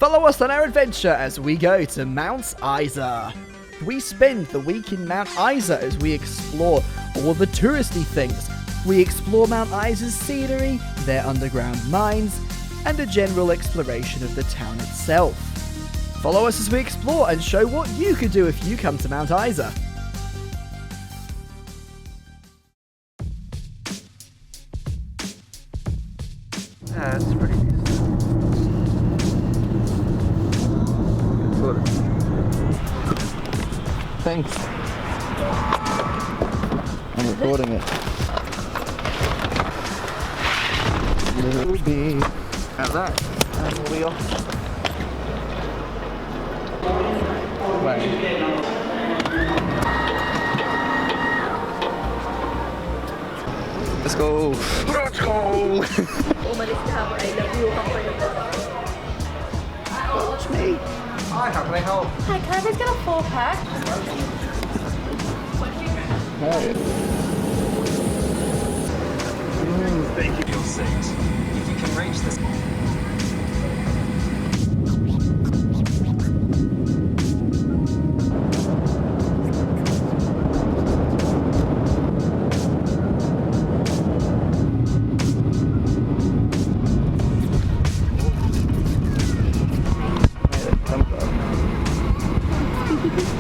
Follow us on our adventure as we go to Mount Isa. We spend the week in Mount Isa as we explore all the touristy things. We explore Mount Isa's scenery, their underground mines, and a general exploration of the town itself. Follow us as we explore and show what you could do if you come to Mount Isa. Yeah, that's pretty decent. Thanks. I'm recording it. Little bee. How's that? How's the wheel? Right. Let's go. Let's go. Watch me. Hi, how can I help? Hi, can I please get a 4-pack? Right. Thank you. Feel safe. If you can reach this.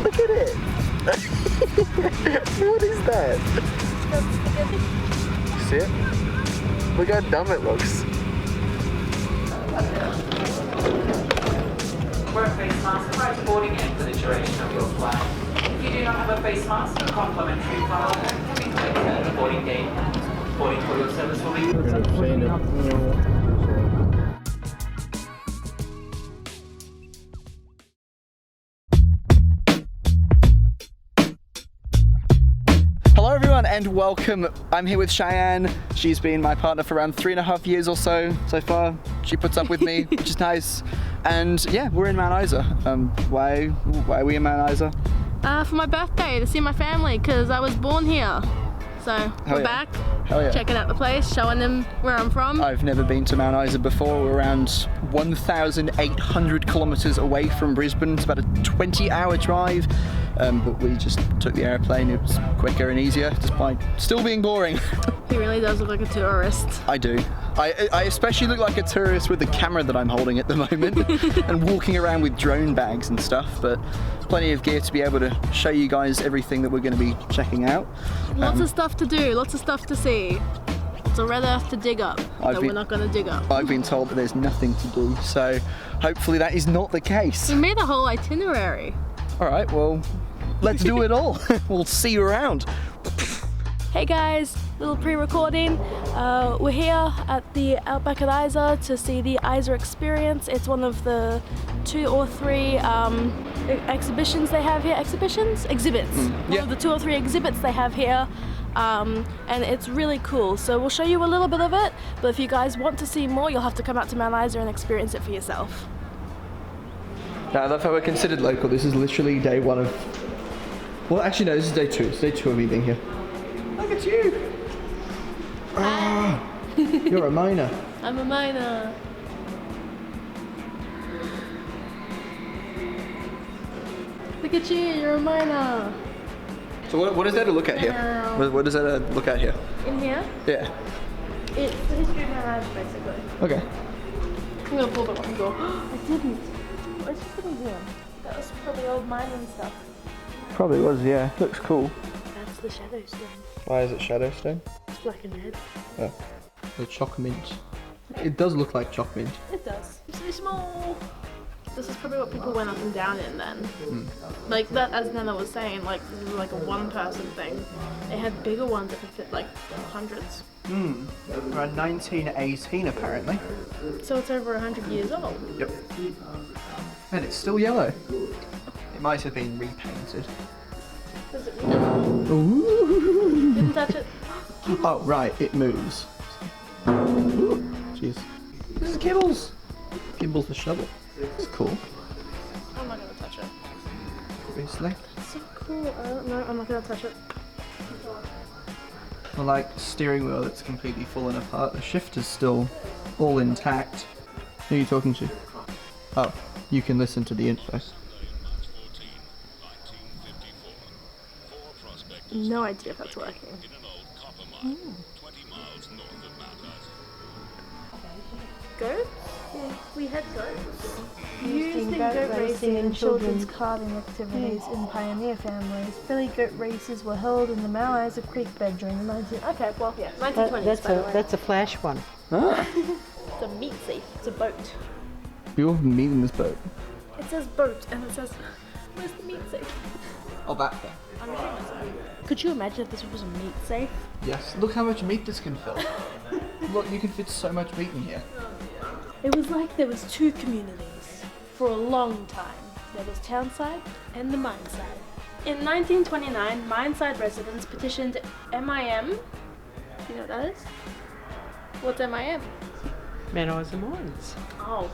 Look at it. What is that? See it? Look how dumb it looks. Wear a face mask prior to boarding in for the duration of your flight. If you do not have a face mask, a complimentary file can be collected at the boarding gate. Boarding for your service will be... Hello everyone and welcome. I'm here with Cheyenne. She's been my partner for around 3.5 years or so far. She puts up with me, which is nice. And yeah, we're in Mount Isa. Why are we in Mount Isa? For my birthday, to see my family, because I was born here. So we're back, checking out the place, showing them where I'm from. I've never been to Mount Isa before. We're around 1,800 kilometers away from Brisbane. It's about a 20-hour drive. But we just took the airplane. It was quicker and easier, despite still being boring. He really does look like a tourist. I do. I especially look like a tourist with the camera that I'm holding at the moment and walking around with drone bags and stuff, but plenty of gear to be able to show you guys everything that we're going to be checking out. Lots of stuff to do, lots of stuff to see. It's a red earth to dig up, that we're not going to dig up. I've been told that there's nothing to do, so hopefully that is not the case. We made a whole itinerary. Alright, well, let's do it all. We'll see you around. Hey guys, little pre-recording. We're here at the Outback at Isa to see the Isa experience. It's one of the 2 or 3 exhibitions they have here. Exhibits? One of the 2 or 3 exhibits they have here. And it's really cool. So we'll show you a little bit of it, but if you guys want to see more, you'll have to come out to Mount Isa and experience it for yourself. Now, I love how we're considered local. This is literally day 1 of... Well, actually no, this is day 2. It's day 2 of me being here. Look at you! Ah, you're a miner. I'm a miner. Look at you, you're a miner. So what is there to look at here? What is there to look at here? In here? Yeah. It's the history of Mount Isa, basically. Okay. I'm gonna pull that one and go, oh, I didn't. Where's the museum? That was probably old mining stuff. Probably was, yeah. Looks cool. That's the shadow stone. Why is it shadow stone? It's black and red. Oh. The chalk mint. It does look like chalk mint. It does. It's so small. This is probably what people went up and down in then. Like that, as Nana was saying, like this is like a 1-person thing. They had bigger ones that could fit like hundreds. Around 1918 apparently. So it's over 100 years old. Yep. And it's still yellow. It might have been repainted. Does it move? Ooh. Didn't touch it. Oh right, it moves. Ooh, jeez. This is Kibbles. Kibbles the shovel. It's cool. I'm not gonna touch it. Obviously. It's so cool. No, I'm not gonna touch it. I like the steering wheel that's completely fallen apart. The shifter's still all intact. Who are you talking to? Oh, you can listen to the info. No idea if that's working. Goats? Yeah, we had goats. Used in goat racing and children's carving activities in pioneer families. Billy goat races were held in the Mount Isa Creek bed during the 19th. Okay, well, yeah, 1920s, by the way. That's a flash one. Ah, It's a meat safe. It's a boat. we all have meat in this boat. It says boat, and it says, where's the meat safe? Oh, that thing. Could you imagine if this was a meat safe? Yes, look how much meat this can fill. Look, you can fit so much meat in here. It was like there was two communities for a long time. There was Townside and the Mineside. In 1929, Mineside residents petitioned MIM. Do you know what that is? What's MIM? Mount Isa Mines. Oh.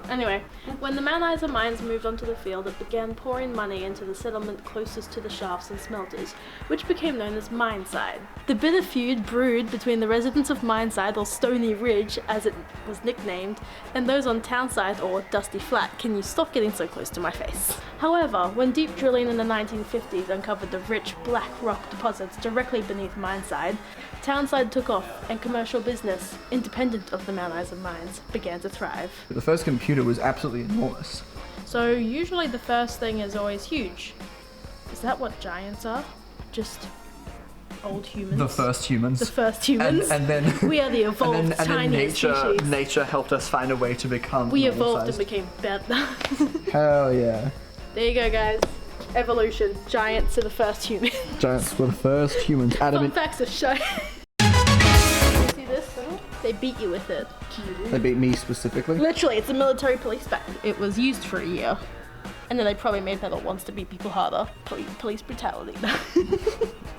Anyway, when the Mount Isa mines moved onto the field, it began pouring money into the settlement closest to the shafts and smelters, which became known as Mineside. The bitter feud brewed between the residents of Mineside, or Stony Ridge as it was nicknamed, and those on Townside, or Dusty Flat. Can you stop getting so close to my face? However, when deep drilling in the 1950s uncovered the rich black rock deposits directly beneath Mineside, Townside took off and commercial business, independent of the Mount Isa mines, began to thrive. The first computer was absolutely enormous. So usually the first thing is always huge. Is that what giants are? Just old humans? The first humans. The first humans? And then we are the evolved tiniest species. nature helped us find a way to become We normal evolved and sized. became better. Hell yeah. There you go, guys. Evolution. Giants are the first humans. Giants were the first humans. Fun Adamant. facts of show. You see this? They beat you with it. They beat me specifically. Literally, it's a military police bag. It was used for a year. And then they probably made metal ones to beat people harder. Police brutality.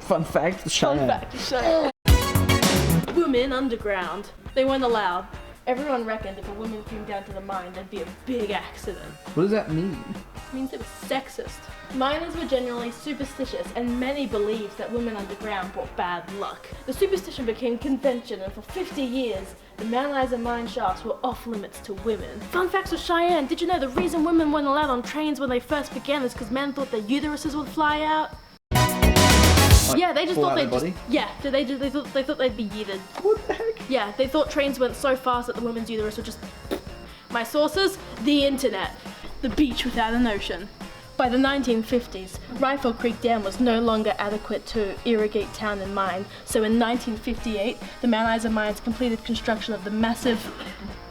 Fun fact. Fun Cheyenne. fact, show. Women underground. They weren't allowed. Everyone reckoned if a woman came down to the mine, there'd be a big accident. What does that mean? It means it was sexist. Miners were generally superstitious, and many believed that women underground brought bad luck. The superstition became convention, and for 50 years, the Mount Isa mine shafts were off limits to women. Fun facts with Cheyenne. Did you know the reason women weren't allowed on trains when they first began is because men thought their uteruses would fly out? Yeah, they just fall thought out of they'd their just, yeah, they thought they'd be yeeted. What the heck? Yeah, they thought trains went so fast that the women's uterus would just... My sources? The internet. The beach without an ocean. By the 1950s, Rifle Creek Dam was no longer adequate to irrigate town and mine, so in 1958, the Mount Isa mines completed construction of the massive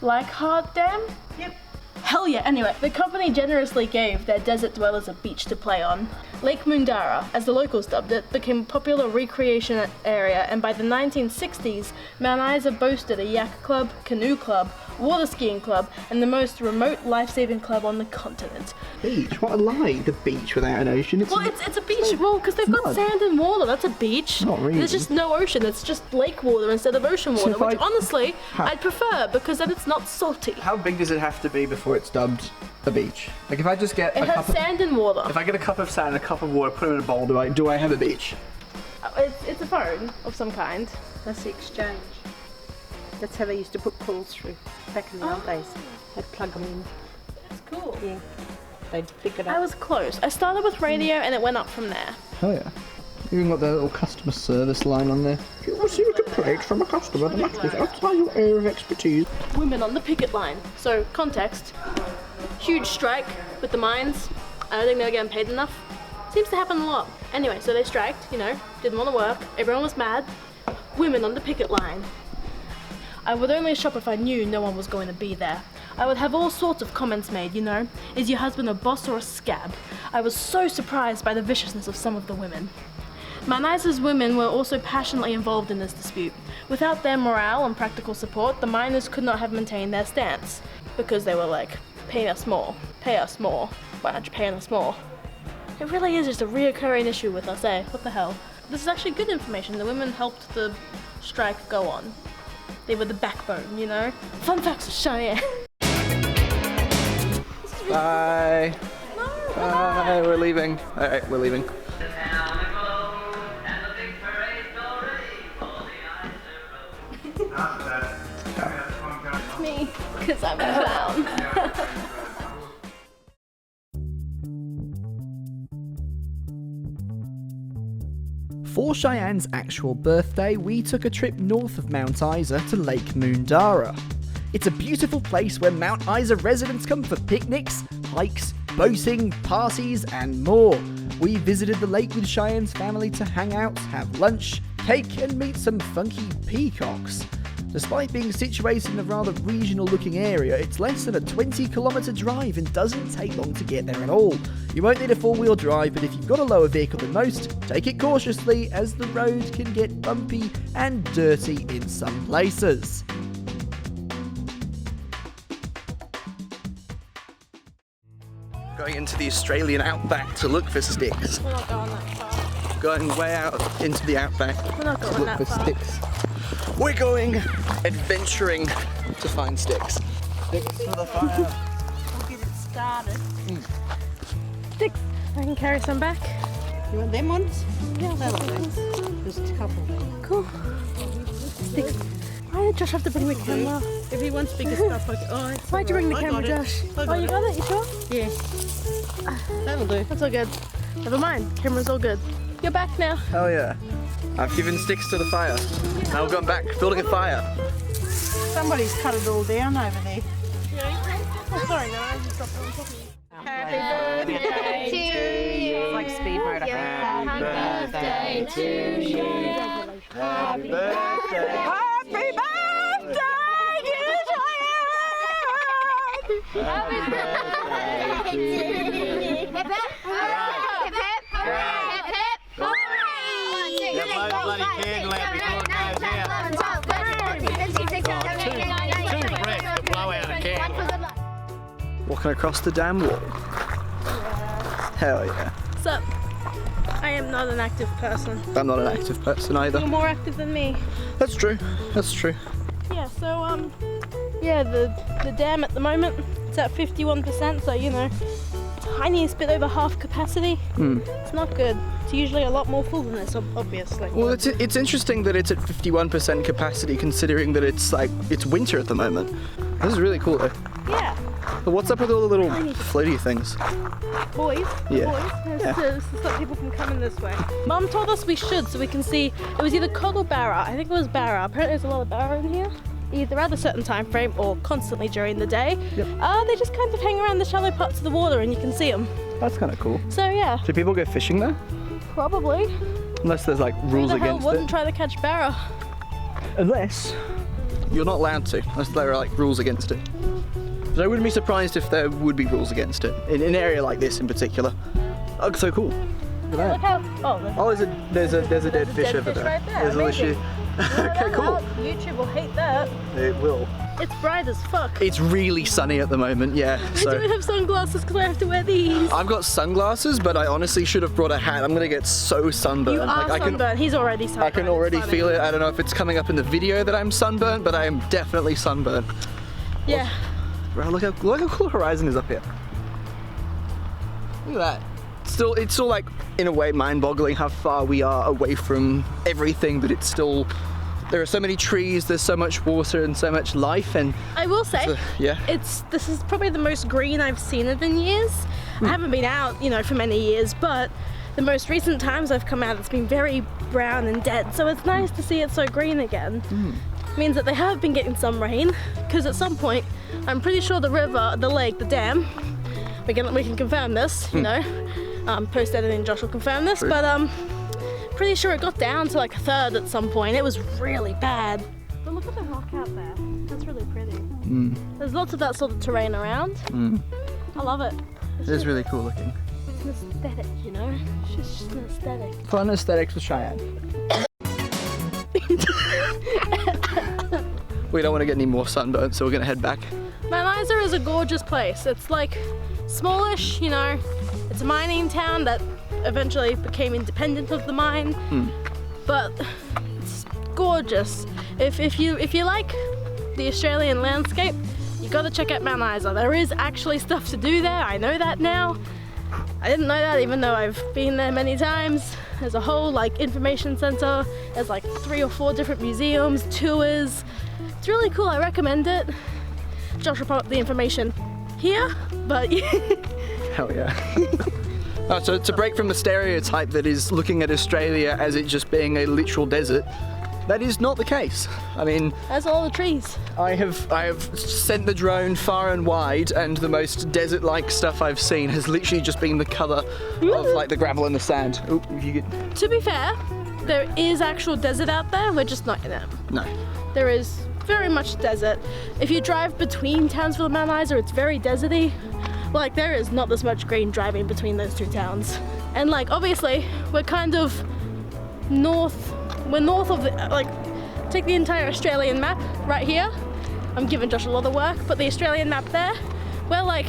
Leichhardt Dam? Yep. Hell yeah, anyway, the company generously gave their desert dwellers a beach to play on. Lake Moondarra, as the locals dubbed it, became a popular recreation area, and by the 1960s, Mount Isa boasted a yak club, canoe club, water skiing club, and the most remote life-saving club on the continent. Beach? What a lie. The beach without an ocean. It's Well, it's a beach, well, because they've got not. sand and water, that's a beach. Not really. There's just no ocean, it's just lake water instead of ocean So water, if which honestly, How- I'd prefer, because then it's not salty. How big does it have to be before it's dubbed a beach? Like if I just get It a has cup of, sand and water. if I get a cup of sand and a cup of water, put them in a bowl, do I have a beach? It's a phone of some kind. That's the exchange. That's how they used to put calls through back in the old days. They'd plug them in. That's cool. Yeah. They'd pick it I up. was close. I started with radio and it went up from there. Oh yeah. You even got the little customer service line on there. If you receive a complaint from a customer, the matter is outside your area of expertise. Women on the picket line. So, context. Huge strike with the mines. I don't think they were getting paid enough. Seems to happen a lot. Anyway, so they striked, didn't want to work. Everyone was mad. Women on the picket line. I would only shop if I knew no one was going to be there. I would have all sorts of comments made, Is your husband a boss or a scab? I was so surprised by the viciousness of some of the women. Mount Isa's women were also passionately involved in this dispute. Without their morale and practical support, the miners could not have maintained their stance. Because they were like, pay us more, pay us more. Why aren't you paying us more? It really is just a reoccurring issue with us, eh? What the hell? This is actually good information. The women helped the strike go on. They were the backbone, Fun facts of Cheyenne. Bye. Bye. We're leaving. Alright, we're leaving. Me, because I'm a clown. For Cheyenne's actual birthday, we took a trip north of Mount Isa to Lake Moondarra. It's a beautiful place where Mount Isa residents come for picnics, hikes, boating, parties, and more. We visited the lake with Cheyenne's family to hang out, have lunch, cake, and meet some funky peacocks. Despite being situated in a rather regional-looking area, it's less than a 20-kilometre drive and doesn't take long to get there at all. You won't need a four-wheel drive, but if you've got a lower vehicle than most, take it cautiously as the road can get bumpy and dirty in some places. Going into the Australian outback to look for sticks. We're not going that far. Going way out into the outback We're not going to that look for far. sticks. We're going adventuring to find sticks. Sticks for the fire. We'll get it started. Sticks. I can carry some back. You want them ones? Yeah, That'll do. Just a couple. cool. Sticks. Why did Josh have to bring the camera? If he wants bigger stuff, I it's Why'd you bring the alright. camera, I got it. Josh? I Oh, you got it? You sure? Yeah. That'll do. That's all good. Never mind. Camera's all good. You're back now. Hell yeah. I've given sticks to the fire. Now we're going back, building a fire. Somebody's cut it all down over there. Oh, sorry, no, I just dropped it on top of you. Happy birthday to you. Like speed motor. Happy birthday to you. Happy birthday. Happy birthday, dear Cheyenne! Happy birthday to you. Hip hip. Hip hip. Hip hip. Hooray! Get my bloody candle out before it goes out. Too fresh to blow out a candle. Walking across the dam wall. Hell yeah. So, I am not an active person. I'm not an active person either. You're more active than me. That's true. That's true. Yeah, so, yeah, the dam at the moment, it's at 51%, so, you know, tiniest bit over half capacity. It's not good. It's usually a lot more full than this, obviously. Well, it's interesting that it's at 51% capacity considering that it's winter at the moment. This is really cool though. Yeah, But what's up with all the little floaty things? boys. Yeah. Boys. Yeah. To stop people from coming this way. Mum told us we should, so we can see. It was either cod or barra. I think it was barra. Apparently, there's a lot of barra in here. Either at a certain time frame or constantly during the day. Yep. They just kind of hang around the shallow parts of the water, and you can see them. That's kind of cool. So yeah, Do people go fishing there? probably. Unless there's like rules Who the hell against wouldn't it. try to catch barra? Unless you're not allowed to. Unless there are like rules against it. But I wouldn't be surprised if there would be rules against it in an area like this in particular. Oh, so cool. Look at Look that. how. Oh, There's a dead fish over there. right there. There's a Amazing. issue. Okay, cool. YouTube will hate that. It will. It's bright as fuck. It's really sunny at the moment, yeah. I don't So have sunglasses because I have to wear these. I've got sunglasses, but I honestly should have brought a hat. I'm gonna get so sunburned. You are Like, sunburned. He's already sunburned. I can already It's feel funny. it. I don't know if it's coming up in the video that I'm sunburnt, but I am definitely sunburnt. Yeah. Bro, look how cool the horizon is up here. Look at that. It's still like, in a way, mind-boggling how far we are away from everything, but it's still, there are so many trees, there's so much water and so much life, and I will say, yeah. this is probably the most green I've seen it in years. I haven't been out, you know, for many years, but the most recent times I've come out, it's been very brown and dead. So it's nice to see it so green again. Means that they have been getting some rain, because at some point, I'm pretty sure the river, the lake, the dam, we can confirm this, you know. Post-editing Josh will confirm this, True. but pretty sure it got down to like a third at some point. It was really bad. But look at the rock out there. That's really pretty. There's lots of that sort of terrain around. I love it. It is really cool looking. It's an aesthetic, you know? It's just an aesthetic. Fun aesthetics with Cheyenne. We don't want to get any more sunburnt, so we're gonna head back. Mount Isa is a gorgeous place. It's like smallish, you know. It's a mining town that eventually became independent of the mine, but it's gorgeous. If you like the Australian landscape, you gotta check out Mount Isa. There is actually stuff to do there. I know that now. I didn't know that even though I've been there many times. There's a whole like information center. There's like 3 or 4 different museums, tours. It's really cool. I recommend it. Josh will put up the information here, but Hell yeah. So to break from the stereotype that is looking at Australia as it just being a literal desert, that is not the case. I mean, There's all the trees. I have sent the drone far and wide, and the most desert-like stuff I've seen has literally just been the colour of like the gravel and the sand. Ooh, if you get... To be fair, there is actual desert out there, we're just not in it. No. There is very much desert. If you drive between Townsville and Mount Isa, it's very deserty. Like, there is not this much green driving between those two towns. And like, obviously, we're kind of north, we're north of the, like, take the entire Australian map right here. I'm giving Josh a lot of work, but the Australian map there, we're like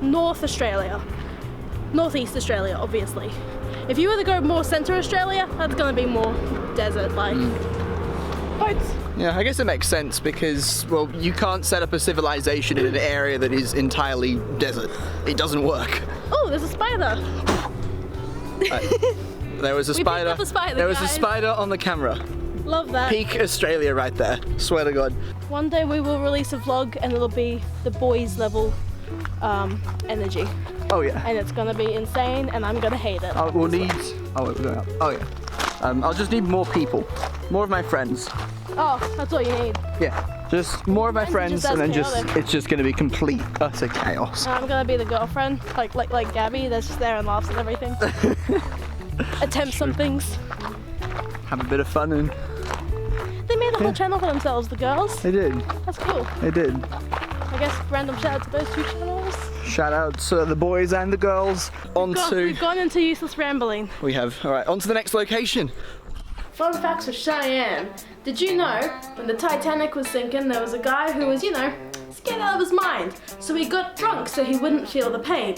North Australia. Northeast Australia, obviously. If you were to go more centre Australia, that's gonna be more desert, like. Boats. Yeah, I guess it makes sense because, well, you can't set up a civilization in an area that is entirely desert. It doesn't work. Oh, there's a spider. There was a We spider. picked up a spider, There was a guys. spider on the camera. Love that. Peak Australia right there. Swear to God. One day we will release a vlog and it'll be the boys level energy. Oh yeah. And it's gonna be insane and I'm gonna hate it. We'll need. Oh, wait, we're going up. Oh yeah. I'll just need more people, more of my friends. Oh, that's all you need. Yeah, just more of my friends, just and then as chaotic. it's just going to be complete utter chaos. I'm gonna be the girlfriend, like Gabby, that's just there and laughs at everything. Attempt some things. Have a bit of fun, and They made a whole channel for themselves, the girls. they did. That's cool. They did. I guess random shout out to those two channels. Shout out to the boys and the girls. We've gone into useless rambling. We have. All right, on to the next location. Fun facts of Cheyenne. Did you know when the Titanic was sinking, there was a guy who was, scared out of his mind. So he got drunk so he wouldn't feel the pain.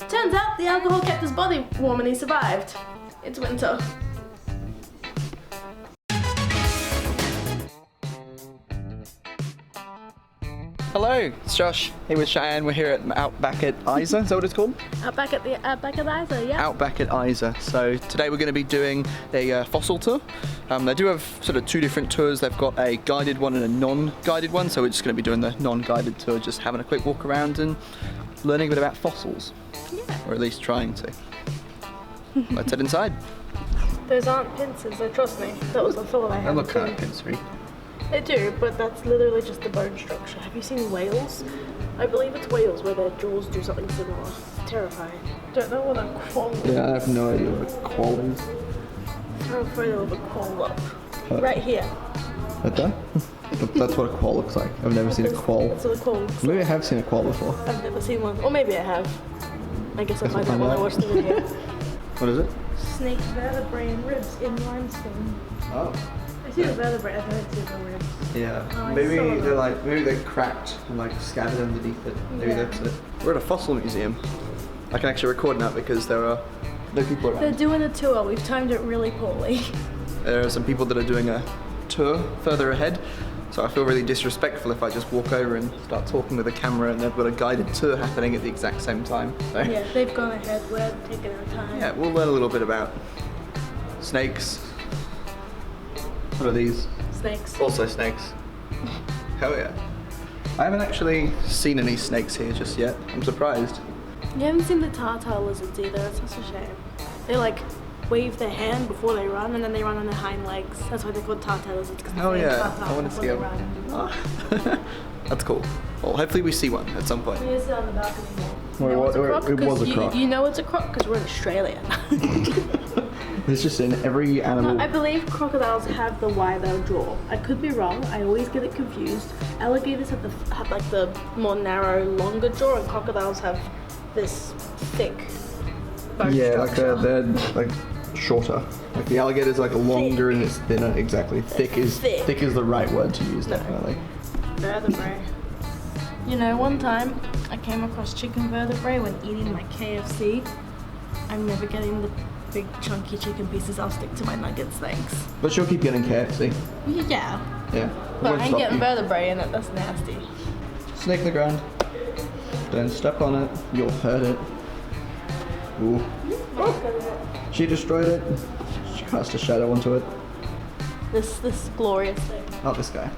Turns out the alcohol kept his body warm and he survived. It's winter. Hello, it's Josh. Here with Cheyenne. We're here at Outback at Isa. Is that what it's called? Outback at Isa, yeah. Outback at Isa. So today we're going to be doing a fossil tour. They do have sort of two different tours. They've got a guided one and a non-guided one. So we're just going to be doing the non-guided tour, just having a quick walk around and learning a bit about fossils. Yeah. Or at least trying to. Let's head inside. Those aren't pincers, though, trust me. That was the thought I had. too. pincery. They do, but that's literally just the bone structure. Have you seen whales? I believe it's whales where their jaws do something similar. Terrifying. Don't know what a quoll is. Yeah, I have no idea what a quoll is. Throw a photo of a quoll up. Right here. Right there? That's what a quoll looks like. I've never seen a quoll. That's what a quoll looks like. Maybe I have seen a quoll before. I've never seen one. Or maybe I have. I guess I'll find out when I watch the video. What is it? Snake vertebrae and ribs in limestone. Oh. I see the vertebrae, I don't see the ribs. Yeah. Oh, I maybe saw that. maybe they're cracked and like scattered underneath it. Maybe Yeah. that's it. We're at a fossil museum. I can actually record now because there are no people around. They're doing a tour. We've timed it really poorly. There are some people that are doing a tour further ahead, so I feel really disrespectful if I just walk over and start talking with a camera and they've got a guided tour happening at the exact same time. So, Yeah, they've gone ahead. We're taking our time. yeah, we'll learn a little bit about snakes. What are these? Snakes. Also snakes. Hell yeah. I haven't actually seen any snakes here just yet. I'm surprised. You haven't seen the tartar lizards either. It's such a shame. They like wave their hand before they run, and then they run on their hind legs. That's why they're called tartar lizards. Oh yeah, I want to see them. them. Oh. That's cool. Well, hopefully we see one at some point. We just sit on the balcony more. Well, You know it's a croc? it was a 'Cause croc. You know it's a croc because we're in Australia. It's just in every animal. I believe crocodiles have the wider jaw. I could be wrong. I always get it confused. Alligators have like the more narrow, longer jaw, and crocodiles have this thick bone structure. they're like shorter. Like the alligator's like longer and it's thinner. Exactly. Thick is the right word to use. Definitely. Vertebrae. You know, one time I came across chicken vertebrae when eating my KFC. I'm never getting the big chunky chicken pieces. I'll stick to my nuggets, thanks. But you'll keep getting KFC. Yeah, Yeah. but I ain't getting vertebrae in it. That's nasty. Snake in the ground. Don't step on it. You'll hurt it. Ooh. She destroyed it. She cast a shadow onto it. This glorious thing. Not this guy.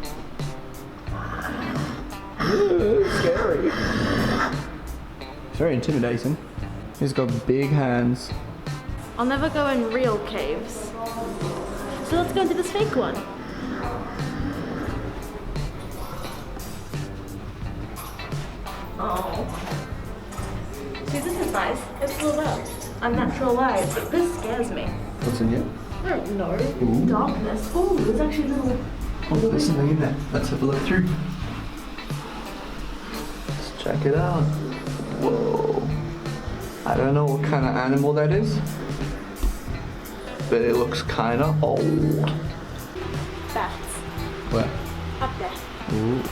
Ooh, scary. It's very intimidating. He's got big hands. I'll never go in real caves. So let's go into this fake one. Oh. See, this is nice. It's full of unnatural light, but this scares me. What's in here? I don't know. Darkness. Oh, there's actually little... Oh, there's something in there. Let's have a look through. Let's check it out. Whoa. I don't know what kind of animal that is, but it looks kind of old. Bats. Where? Up there. Ooh.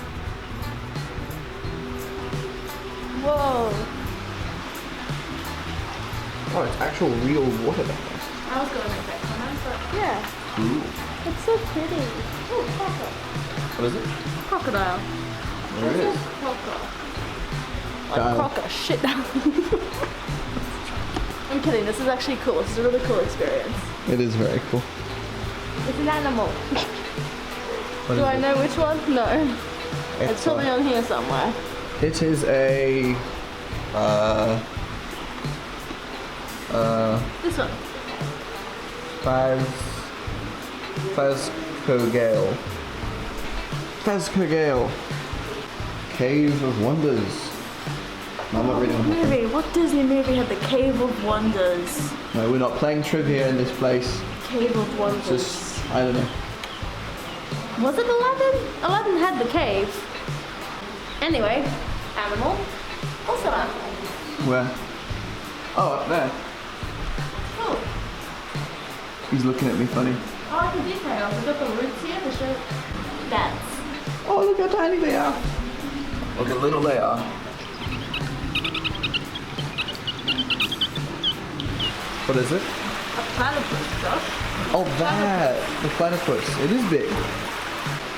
Whoa. Oh, it's actual real water down I was going to make that comment, but yeah. there. Ooh. It's so pretty. Oh, crocodile. What is it? Crocodile. There it is. Crocodile. Dial. Like croco shit down. I'm kidding, this is actually cool. This is a really cool experience. It is very cool. It's an animal. What Do is I it? know which one? No. It's probably on here somewhere. It is a This one. Phascogale. Cave of Wonders. No, I'm not reading the whole thing. Movie. What Disney movie had the Cave of Wonders? No, we're not playing trivia in this place. Cave of Wonders. Just, I don't know. Was it Aladdin? Aladdin had the cave. Anyway, animal. Also animal. Where? Oh, up there. Oh, He's looking at me funny. I like the details. We've got the roots here to show bats. Oh, look how tiny they are. Look how little they are. What is it? A platypus, Josh. Oh, that. The platypus. It is big.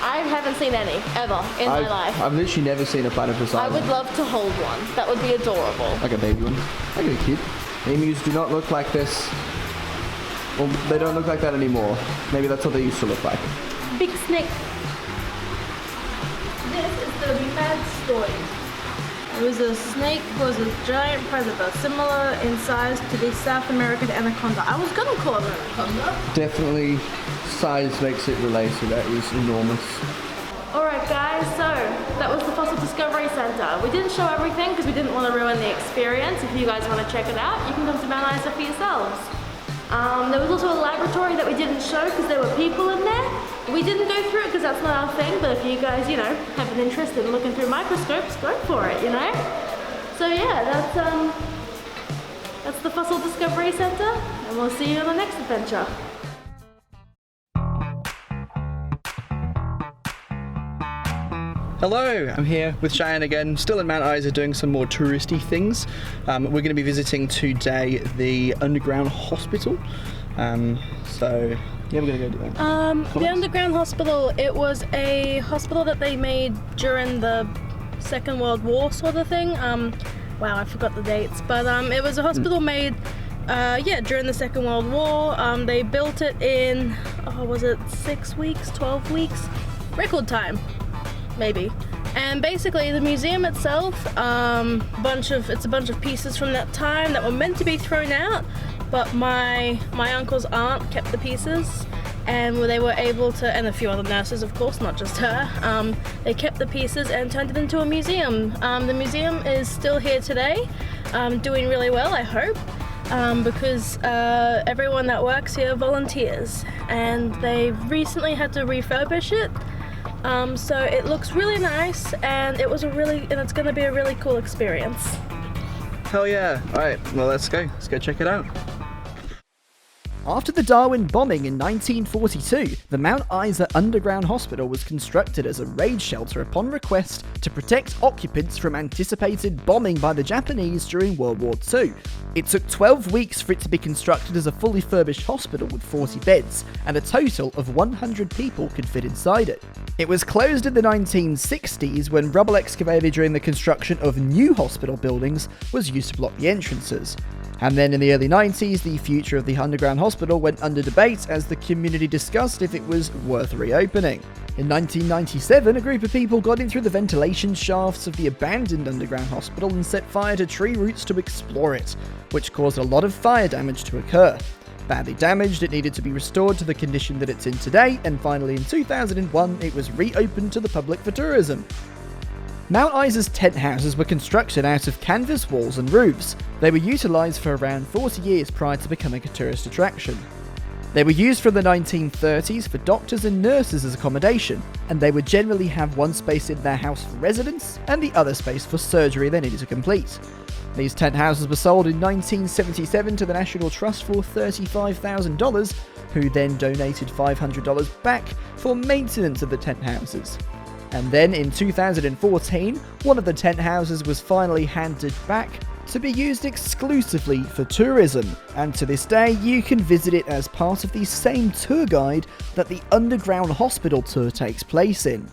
I haven't seen any, ever, in my life. I've literally never seen a platypus I either. would love to hold one. That would be adorable. Like a baby one. Like a kid. Emus do not look like this. Well, they don't look like that anymore. Maybe that's what they used to look like. Big snake. This is the mad story. It was a snake, was a giant predator, similar in size to the South American anaconda. I was gonna call it an anaconda. Definitely size makes it related. That is enormous. Alright guys, so that was the Fossil Discovery Center. We didn't show everything because we didn't want to ruin the experience. If you guys want to check it out, you can come to Mount Isa for yourselves. There was also a laboratory that we didn't show because there were people in there. We didn't go through it because that's not our thing, but if you guys, you know, have an interest in looking through microscopes, go for it, you know? So yeah, that's the Fossil Discovery Center, and we'll see you on the next adventure. Hello, I'm here with Cheyenne again, still in Mount Isa doing some more touristy things. We're going to be visiting today the underground hospital. So yeah, we're going to go do that. The underground hospital, it was a hospital that they made during the Second World War sort of thing. Wow, I forgot the dates, but it was a hospital made during the Second World War. They built it in, was it 6 weeks, 12 weeks? Record time. Maybe. And basically the museum itself, it's a bunch of pieces from that time that were meant to be thrown out, but my uncle's aunt kept the pieces, and they were able to, and a few other nurses of course, not just her, they kept the pieces and turned it into a museum. The museum is still here today, doing really well, I hope, because everyone that works here volunteers, and they recently had to refurbish it. So it looks really nice, and it's going to be a really cool experience. Hell yeah. Alright, well let's go check it out. After the Darwin bombing in 1942, the Mount Isa Underground Hospital was constructed as a raid shelter upon request to protect occupants from anticipated bombing by the Japanese during World War II. It took 12 weeks for it to be constructed as a fully furnished hospital with 40 beds, and a total of 100 people could fit inside it. It was closed in the 1960s when rubble excavated during the construction of new hospital buildings was used to block the entrances. And then in the early 90s, the future of the underground hospital went under debate as the community discussed if it was worth reopening. In 1997, a group of people got in through the ventilation shafts of the abandoned underground hospital and set fire to tree roots to explore it, which caused a lot of fire damage to occur. Badly damaged, it needed to be restored to the condition that it's in today, and finally in 2001, it was reopened to the public for tourism. Mount Isa's tent houses were constructed out of canvas walls and roofs. They were utilised for around 40 years prior to becoming a tourist attraction. They were used from the 1930s for doctors and nurses as accommodation, and they would generally have one space in their house for residence and the other space for surgery they needed to complete. These tent houses were sold in 1977 to the National Trust for $35,000, who then donated $500 back for maintenance of the tent houses. And then in 2014, one of the tent houses was finally handed back to be used exclusively for tourism, and to this day you can visit it as part of the same tour guide that the underground hospital tour takes place in.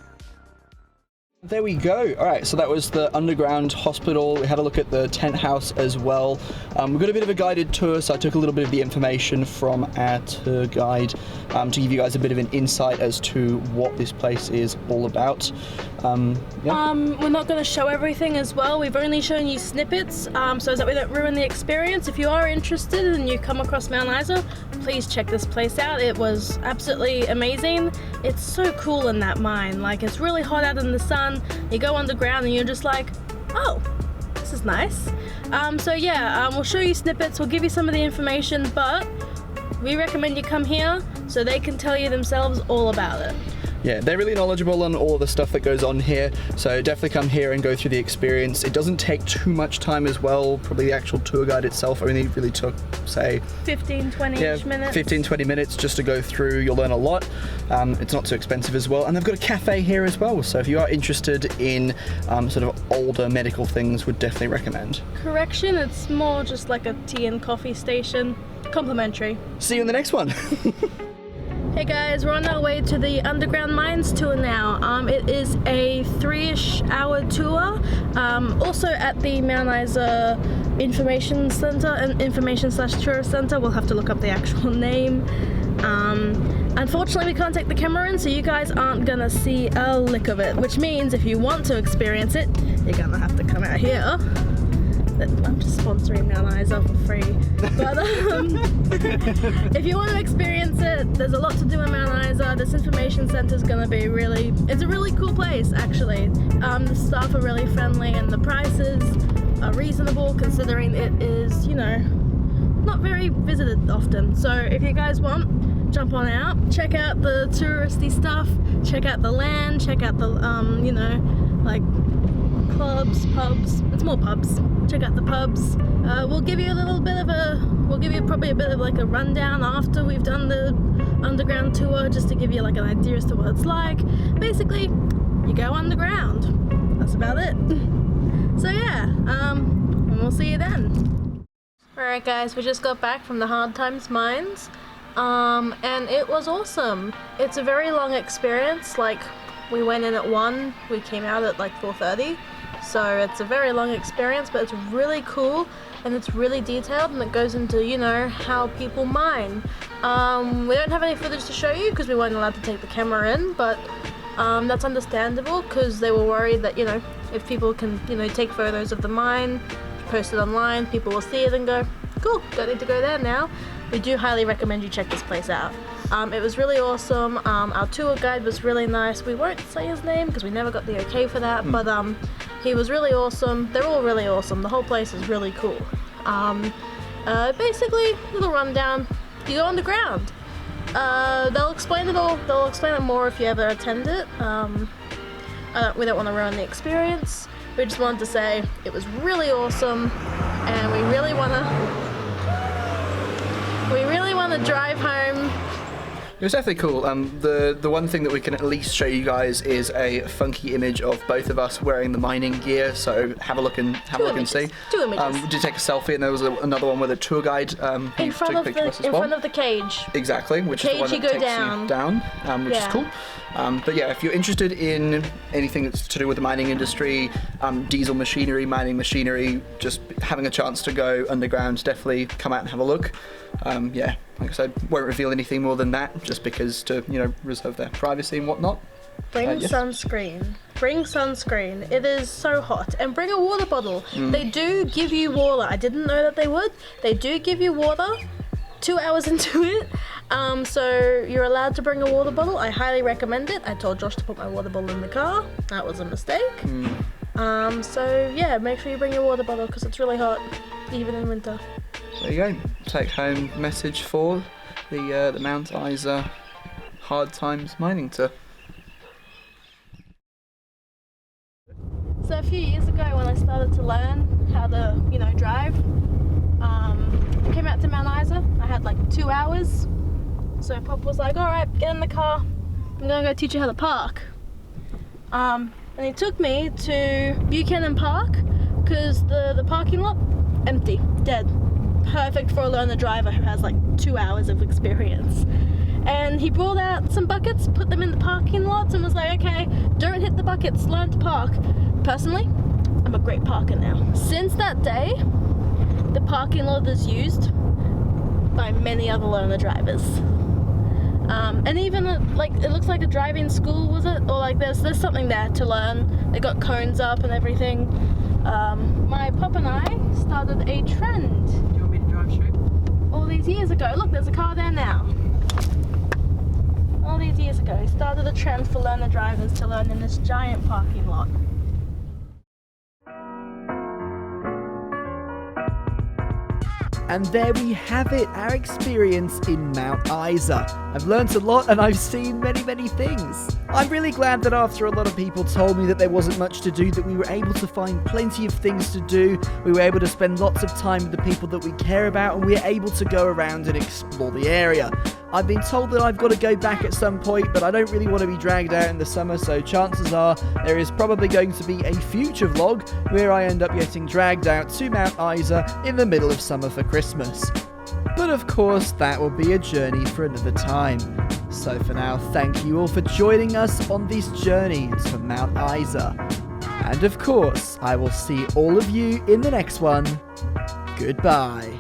There we go. Alright, so that was the underground hospital. We had a look at the tent house as well. We've got a bit of a guided tour, so I took a little bit of the information from our tour guide to give you guys a bit of an insight as to what this place is all about. We're not going to show everything as well. We've only shown you snippets, so that we don't ruin the experience. If you are interested and you come across Mount Isa, please check this place out. It was absolutely amazing. It's so cool in that mine. Like, it's really hot out in the sun. You go underground and you're just like, oh, this is nice. We'll show you snippets, we'll give you some of the information, but we recommend you come here so they can tell you themselves all about it. Yeah, they're really knowledgeable on all the stuff that goes on here, so definitely come here and go through the experience. It doesn't take too much time as well. Probably the actual tour guide itself only really took, say, 15-20 minutes. 15-20 minutes just to go through. You'll learn a lot. It's not too expensive as well, and they've got a cafe here as well, so if you are interested in sort of older medical things, would definitely recommend. Correction, it's more just like a tea and coffee station. Complimentary. See you in the next one. Hey guys, we're on our way to the Underground Mines tour now. It is a 3-ish hour tour, also at the Mount Isa Information Centre and Information/Tourist Centre. We'll have to look up the actual name. Unfortunately, we can't take the camera in, so you guys aren't gonna see a lick of it, which means if you want to experience it, you're gonna have to come out here. I'm just sponsoring Mount Isa for free. But if you want to experience it, there's a lot to do in Mount Isa. This information centre is going to be it's a really cool place actually. The staff are really friendly and the prices are reasonable considering it is, not very visited often. So if you guys want, jump on out, check out the touristy stuff, check out the land, check out the, clubs, pubs. It's more pubs. Check out the pubs. We'll give you probably a bit of like a rundown after we've done the underground tour, just to give you like an idea as to what it's like. Basically, you go underground. That's about it. So yeah, and we'll see you then. Alright guys, we just got back from the Hard Times Mines, and it was awesome. It's a very long experience. Like, we went in at 1, we came out at like 4:30. So it's a very long experience, but it's really cool and it's really detailed, and it goes into, how people mine. We don't have any footage to show you because we weren't allowed to take the camera in, but that's understandable because they were worried that, if people can, take photos of the mine, post it online, people will see it and go, cool, don't need to go there now. We do highly recommend you check this place out. It was really awesome. Our tour guide was really nice. We won't say his name because we never got the okay for that, but he was really awesome. They're all really awesome. The whole place is really cool. Basically, little rundown. You go underground. They'll explain it all. They'll explain it more if you ever attend it. We don't want to ruin the experience. We just wanted to say it was really awesome, and we really want to drive home. It was definitely cool. The one thing that we can at least show you guys is a funky image of both of us wearing the mining gear. So have a look and see. Two images. We did take a selfie, and there was another one with a tour guide who in front took a of picture of us as in well. front of the cage. Exactly, which is the one cage that you go takes you down, which is cool. But yeah, if you're interested in anything that's to do with the mining industry, diesel machinery, mining machinery, just having a chance to go underground, definitely come out and have a look. Yeah, like I said, won't reveal anything more than that, just because to, reserve their privacy and whatnot. Bring Yes. sunscreen. Bring sunscreen. It is so hot. And bring a water bottle. They do give you water. I didn't know that they would. They do give you water 2 hours into it. So you're allowed to bring a water bottle. I highly recommend it. I told Josh to put my water bottle in the car. That was a mistake. So yeah, make sure you bring your water bottle because it's really hot, even in winter. There you go. Take home message for the Mount Isa Hard Times Mining Tour. So a few years ago when I started to learn how to, drive, I came out to Mount Isa. I had like 2 hours. So Pop was like, all right, get in the car. I'm gonna go teach you how to park. And he took me to Buchanan Park because the parking lot, empty, dead. Perfect for a learner driver who has like 2 hours of experience. And he brought out some buckets, put them in the parking lots and was like, okay, don't hit the buckets, learn to park. Personally, I'm a great parker now. Since that day, the parking lot is used by many other learner drivers. And even it looks like a driving school, was it? Or like there's something there to learn. They got cones up and everything. My pop and I started a trend. Do you want me to drive through? All these years ago. Look, there's a car there now. All these years ago, started a trend for learner drivers to learn in this giant parking lot. And there we have it, our experience in Mount Isa. I've learnt a lot and I've seen many, many things. I'm really glad that after a lot of people told me that there wasn't much to do, that we were able to find plenty of things to do. We were able to spend lots of time with the people that we care about, and we were able to go around and explore the area. I've been told that I've got to go back at some point, but I don't really want to be dragged out in the summer, so chances are there is probably going to be a future vlog where I end up getting dragged out to Mount Isa in the middle of summer for Christmas. But of course, that will be a journey for another time. So for now, thank you all for joining us on this journey to Mount Isa. And of course, I will see all of you in the next one. Goodbye.